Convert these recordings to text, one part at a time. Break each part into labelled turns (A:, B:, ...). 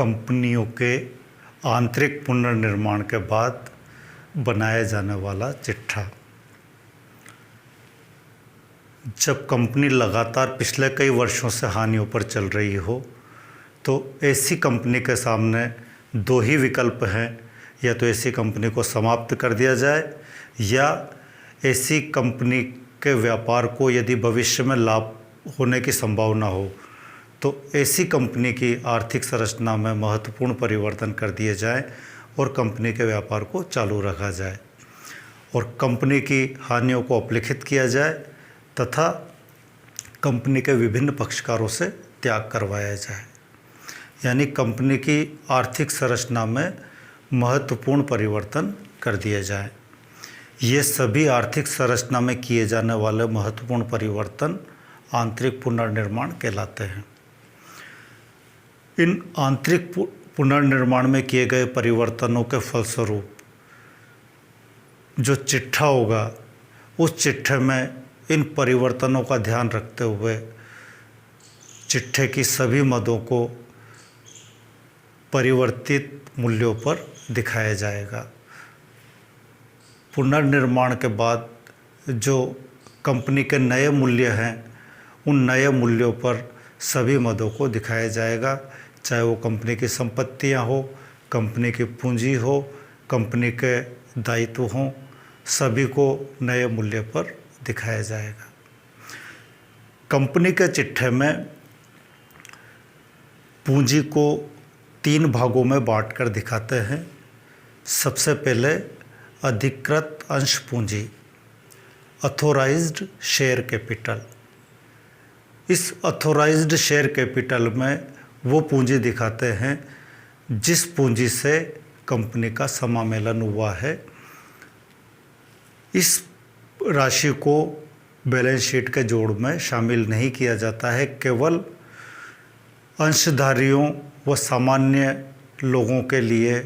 A: कंपनियों के आंतरिक पुनर्निर्माण के बाद बनाया जाने वाला चिट्ठा। जब कंपनी लगातार पिछले कई वर्षों से हानियों पर चल रही हो तो ऐसी कंपनी के सामने दो ही विकल्प हैं, या तो ऐसी कंपनी को समाप्त कर दिया जाए या ऐसी कंपनी के व्यापार को यदि भविष्य में लाभ होने की संभावना हो तो ऐसी कंपनी की आर्थिक संरचना में महत्वपूर्ण परिवर्तन कर दिए जाएं और कंपनी के व्यापार को चालू रखा जाए और कंपनी की हानियों को अपलिखित किया जाए तथा कंपनी के विभिन्न पक्षकारों से त्याग करवाया जाए। यानी कंपनी की आर्थिक संरचना में महत्वपूर्ण परिवर्तन कर दिए जाए। ये सभी आर्थिक संरचना में किए जाने वाले महत्वपूर्ण परिवर्तन आंतरिक पुनर्निर्माण कहलाते हैं। इन आंतरिक पुनर्निर्माण में किए गए परिवर्तनों के फलस्वरूप जो चिट्ठा होगा, उस चिट्ठे में इन परिवर्तनों का ध्यान रखते हुए चिट्ठे की सभी मदों को परिवर्तित मूल्यों पर दिखाया जाएगा। पुनर्निर्माण के बाद जो कंपनी के नए मूल्य हैं, उन नए मूल्यों पर सभी मदों को दिखाया जाएगा, चाहे वो कंपनी की संपत्तियां हो, कंपनी की पूंजी हो, कंपनी के दायित्व हों, सभी को नए मूल्य पर दिखाया जाएगा। कंपनी के चिट्ठे में पूंजी को 3 भागों में बांटकर दिखाते हैं। सबसे पहले अधिकृत अंश पूंजी, ऑथोराइज्ड शेयर कैपिटल। इस ऑथोराइज्ड शेयर कैपिटल में वो पूंजी दिखाते हैं जिस पूंजी से कंपनी का समामेलन हुआ है। इस राशि को बैलेंस शीट के जोड़ में शामिल नहीं किया जाता है। केवल अंशधारियों व सामान्य लोगों के लिए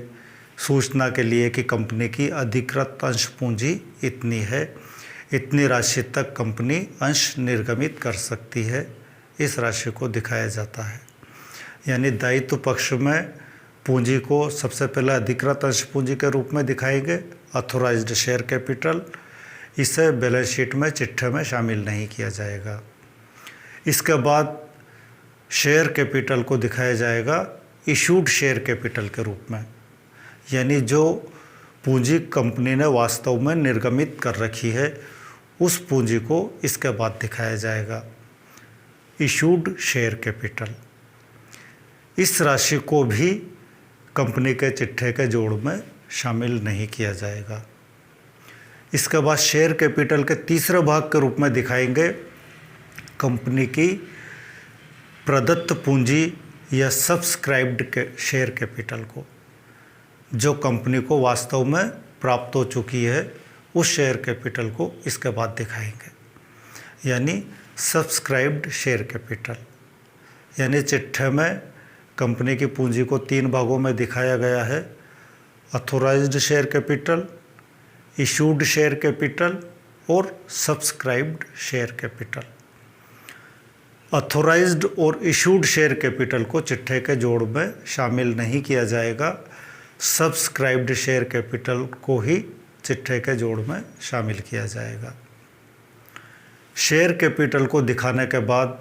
A: सूचना के लिए कि कंपनी की अधिकृत अंश पूंजी इतनी है, इतनी राशि तक कंपनी अंश निर्गमित कर सकती है, इस राशि को दिखाया जाता है। यानी दायित्व पक्ष में पूंजी को सबसे पहले अधिकृत अंश पूंजी के रूप में दिखाएंगे, ऑथोराइज्ड शेयर कैपिटल। इसे बैलेंस शीट में चिट्ठे में शामिल नहीं किया जाएगा। इसके बाद शेयर कैपिटल को दिखाया जाएगा इशूड शेयर कैपिटल के रूप में, यानी जो पूंजी कंपनी ने वास्तव में निर्गमित कर रखी है उस पूंजी को इसके बाद दिखाया जाएगा इशूड शेयर कैपिटल। इस राशि को भी कंपनी के चिट्ठे के जोड़ में शामिल नहीं किया जाएगा। इसके बाद शेयर कैपिटल के तीसरे भाग के रूप में दिखाएंगे कंपनी की प्रदत्त पूंजी या सब्सक्राइब्ड शेयर कैपिटल को, जो कंपनी को वास्तव में प्राप्त हो चुकी है उस शेयर कैपिटल को इसके बाद दिखाएंगे, यानी सब्सक्राइब्ड शेयर कैपिटल। यानी चिट्ठे में कंपनी की पूंजी को 3 भागों में दिखाया गया है, authorised share capital, issued share capital और सब्सक्राइब्ड शेयर कैपिटल। ऑथोराइज्ड और इशूड शेयर कैपिटल को चिट्ठे के जोड़ में शामिल नहीं किया जाएगा, सब्सक्राइब्ड शेयर कैपिटल को ही चिट्ठे के जोड़ में शामिल किया जाएगा। शेयर कैपिटल को दिखाने के बाद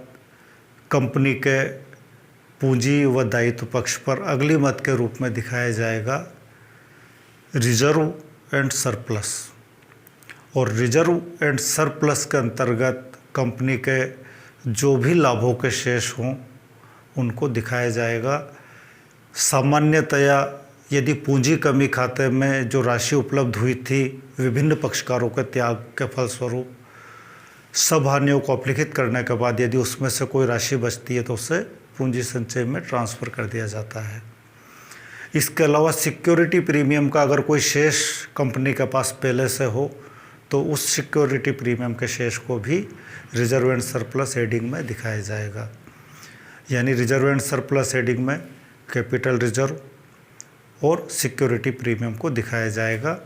A: कंपनी के पूंजी व दायित्व पक्ष पर अगली मद के रूप में दिखाया जाएगा रिजर्व एंड सरप्लस। और रिजर्व एंड सरप्लस के अंतर्गत कंपनी के जो भी लाभों के शेष हों उनको दिखाया जाएगा। सामान्यतया यदि पूंजी कमी खाते में जो राशि उपलब्ध हुई थी विभिन्न पक्षकारों के त्याग के फलस्वरूप, सब हानियों को अपलिखित करने के बाद यदि उसमें से कोई राशि बचती है तो उसे पूंजी संचय में ट्रांसफ़र कर दिया जाता है। इसके अलावा सिक्योरिटी प्रीमियम का अगर कोई शेष कंपनी के पास पहले से हो तो उस सिक्योरिटी प्रीमियम के शेष को भी रिजर्व एंड सरप्लस हेडिंग में दिखाया जाएगा। यानी रिजर्व एंड सरप्लस हेडिंग में कैपिटल रिजर्व और सिक्योरिटी प्रीमियम को दिखाया जाएगा।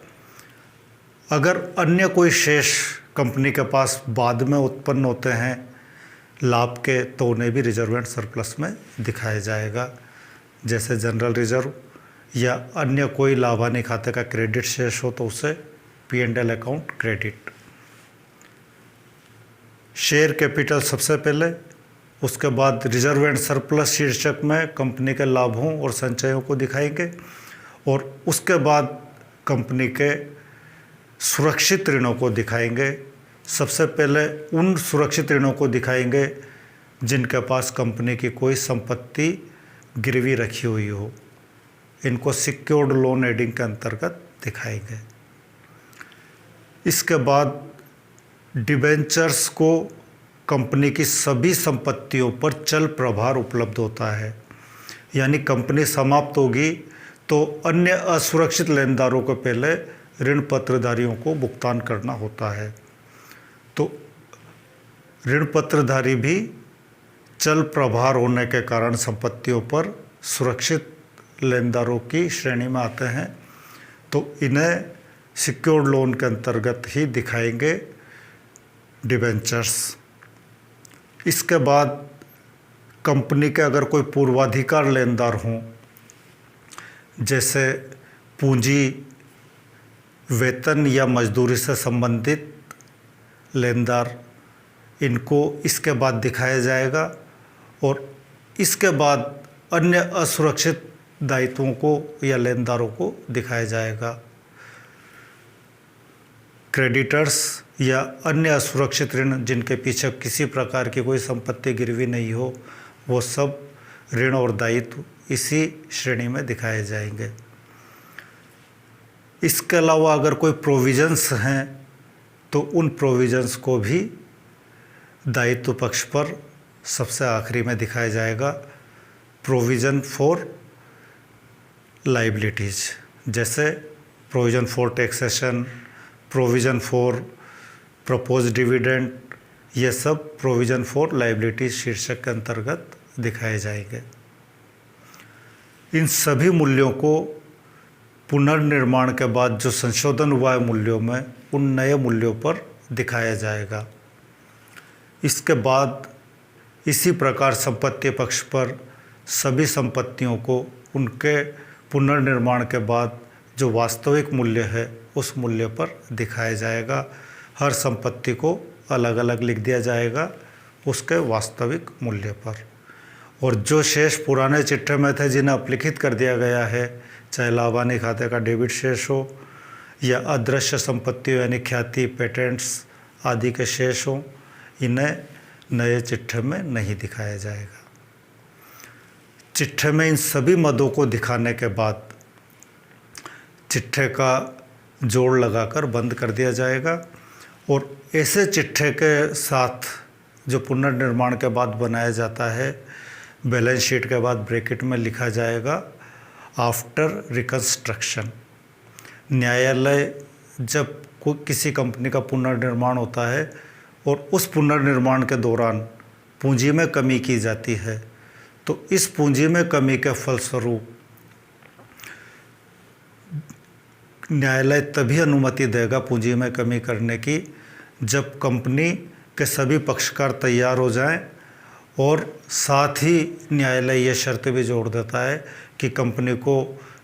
A: अगर अन्य कोई शेष कंपनी के पास बाद में उत्पन्न होते हैं लाभ के, तो उन्हें भी रिजर्व एंड सरप्लस में दिखाया जाएगा। जैसे जनरल रिजर्व या अन्य कोई लाभानी खाते का क्रेडिट शेष हो तो उसे P&L account credit. Share capital सबसे पहले, उसके बाद रिजर्व एंड सरप्लस शीर्षक में कंपनी के लाभों और संचयों को दिखाएंगे और उसके बाद कंपनी के सुरक्षित ऋणों को दिखाएंगे। सबसे पहले उन सुरक्षित ऋणों को दिखाएंगे जिनके पास कंपनी की कोई संपत्ति गिरवी रखी हुई हो, इनको सिक्योर्ड लोन हेडिंग के अंतर्गत दिखाएंगे। इसके बाद डिबेंचर्स को कंपनी की सभी संपत्तियों पर चल प्रभार उपलब्ध होता है, यानी कंपनी समाप्त होगी तो अन्य असुरक्षित लेनदारों को पहले ऋण पत्रधारियों को भुगतान करना होता है। तो ऋण पत्रधारी भी चल प्रभार होने के कारण संपत्तियों पर सुरक्षित लेनदारों की श्रेणी में आते हैं, तो इन्हें सिक्योर्ड लोन के अंतर्गत ही दिखाएंगे डिबेंचर्स। इसके बाद कंपनी के अगर कोई पूर्वाधिकार लेनदार हों, जैसे पूंजी, वेतन या मजदूरी से संबंधित लेनदार, इनको इसके बाद दिखाया जाएगा और इसके बाद अन्य असुरक्षित दायित्वों को या लेनदारों को दिखाया जाएगा। क्रेडिटर्स या अन्य असुरक्षित ऋण जिनके पीछे किसी प्रकार की कोई संपत्ति गिरवी नहीं हो, वो सब ऋण और दायित्व इसी श्रेणी में दिखाए जाएंगे। इसके अलावा अगर कोई प्रोविजंस हैं तो उन प्रोविजंस को भी दायित्व पक्ष पर सबसे आखिरी में दिखाया जाएगा। प्रोविज़न फॉर लाइबिलिटीज़, जैसे provision for taxation, provision for propose dividend, ये सब प्रोविज़न फॉर लाइबिलिटीज शीर्षक के अंतर्गत दिखाए जाएंगे। इन सभी मूल्यों को पुनर्निर्माण के बाद जो संशोधन हुआ है मूल्यों में, उन नए मूल्यों पर दिखाया जाएगा। इसके बाद इसी प्रकार संपत्ति पक्ष पर सभी संपत्तियों को उनके पुनर्निर्माण के बाद जो वास्तविक मूल्य है उस मूल्य पर दिखाया जाएगा। हर संपत्ति को अलग अलग लिख दिया जाएगा उसके वास्तविक मूल्य पर। और जो शेष पुराने चिट्ठे में थे जिन्हें अपलिखित कर दिया गया है, चाहे लाभानी खाते का डेबिट शेष हो या अदृश्य संपत्ति यानी ख्याति, पेटेंट्स आदि के शेष हों, इन्हें नए चिट्ठे में नहीं दिखाया जाएगा। चिट्ठे में इन सभी मदों को दिखाने के बाद चिट्ठे का जोड़ लगाकर बंद कर दिया जाएगा और ऐसे चिट्ठे के साथ जो पुनर्निर्माण के बाद बनाया जाता है, बैलेंस शीट के बाद ब्रैकेट में लिखा जाएगा आफ्टर रिकंस्ट्रक्शन। न्यायालय जब कोई किसी कंपनी का पुनर्निर्माण होता है और उस पुनर्निर्माण के दौरान पूंजी में कमी की जाती है, तो इस पूंजी में कमी के फलस्वरूप न्यायालय तभी अनुमति देगा पूंजी में कमी करने की जब कंपनी के सभी पक्षकार तैयार हो जाएं और साथ ही न्यायालय ये शर्त भी जोड़ देता है कि कंपनी को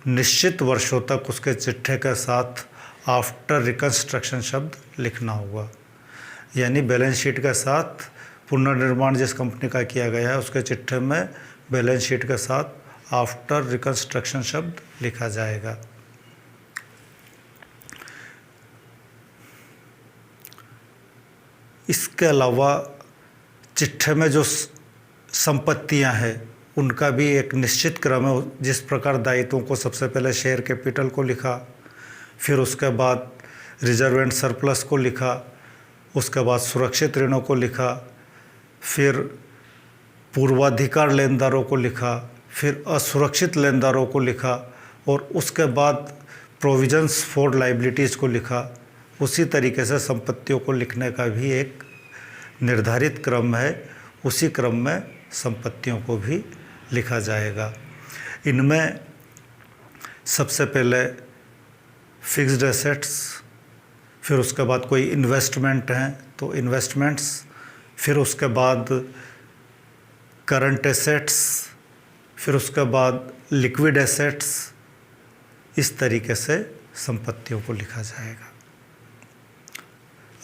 A: निश्चित वर्षों तक उसके चिट्ठे के साथ आफ्टर रिकंस्ट्रक्शन शब्द लिखना होगा। यानी बैलेंस शीट के साथ पुनर्निर्माण जिस कंपनी का किया गया है उसके चिट्ठे में बैलेंस शीट के साथ आफ्टर रिकंस्ट्रक्शन शब्द लिखा जाएगा। इसके अलावा चिट्ठे में जो संपत्तियां हैं उनका भी एक निश्चित क्रम है। जिस प्रकार दायित्वों को सबसे पहले शेयर कैपिटल को लिखा, फिर उसके बाद रिजर्व एंड सरप्लस को लिखा, उसके बाद सुरक्षित ऋणों को लिखा, फिर पूर्वाधिकार लेनदारों को लिखा, फिर असुरक्षित लेनदारों को लिखा और उसके बाद प्रोविजंस फॉर लाइबिलिटीज़ को लिखा। उसी तरीके से संपत्तियों को लिखने का भी एक निर्धारित क्रम है, उसी क्रम में संपत्तियों को भी लिखा जाएगा। इनमें सबसे पहले फिक्स्ड एसेट्स, फिर उसके बाद कोई इन्वेस्टमेंट हैं तो इन्वेस्टमेंट्स, फिर उसके बाद करंट एसेट्स, फिर उसके बाद लिक्विड एसेट्स, इस तरीके से संपत्तियों को लिखा जाएगा।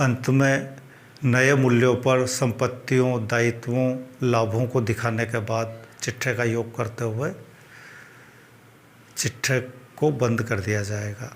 A: अंत में नए मूल्यों पर संपत्तियों, दायित्वों, लाभों को दिखाने के बाद चिट्ठे का योग करते हुए चिट्ठे को बंद कर दिया जाएगा।